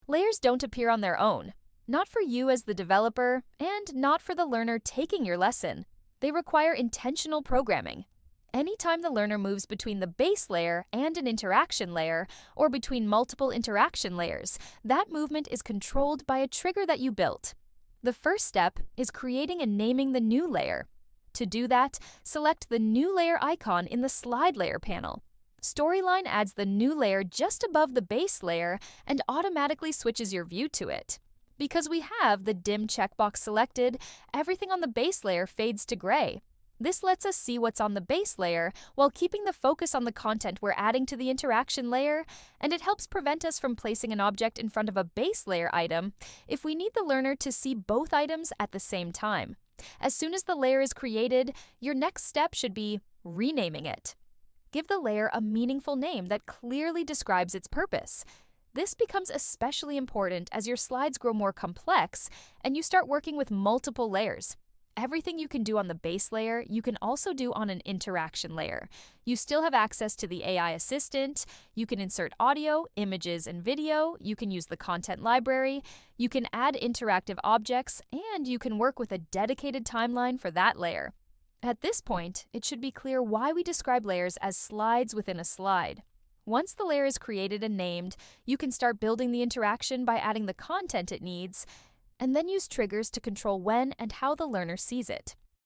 Layers don't appear on their own, not for you as the developer, and not for the learner taking your lesson. They require intentional programming. Anytime the learner moves between the base layer and an interaction layer, or between multiple interaction layers, that movement is controlled by a trigger that you built. The first step is creating and naming the new layer. To do that, select the New Layer icon in the Slide Layer panel. Storyline adds the new layer just above the base layer and automatically switches your view to it. Because we have the dim checkbox selected, everything on the base layer fades to gray. This lets us see what's on the base layer while keeping the focus on the content we're adding to the interaction layer, and it helps prevent us from placing an object in front of a base layer item if we need the learner to see both items at the same time. As soon as the layer is created, your next step should be renaming it. Give the layer a meaningful name that clearly describes its purpose. This becomes especially important as your slides grow more complex and you start working with multiple layers. Everything you can do on the base layer, you can also do on an interaction layer. You still have access to the AI assistant, you can insert audio, images, and video, you can use the content library, you can add interactive objects, and you can work with a dedicated timeline for that layer. At this point, it should be clear why we describe layers as slides within a slide. Once the layer is created and named, you can start building the interaction by adding the content it needs, and then use triggers to control when and how the learner sees it.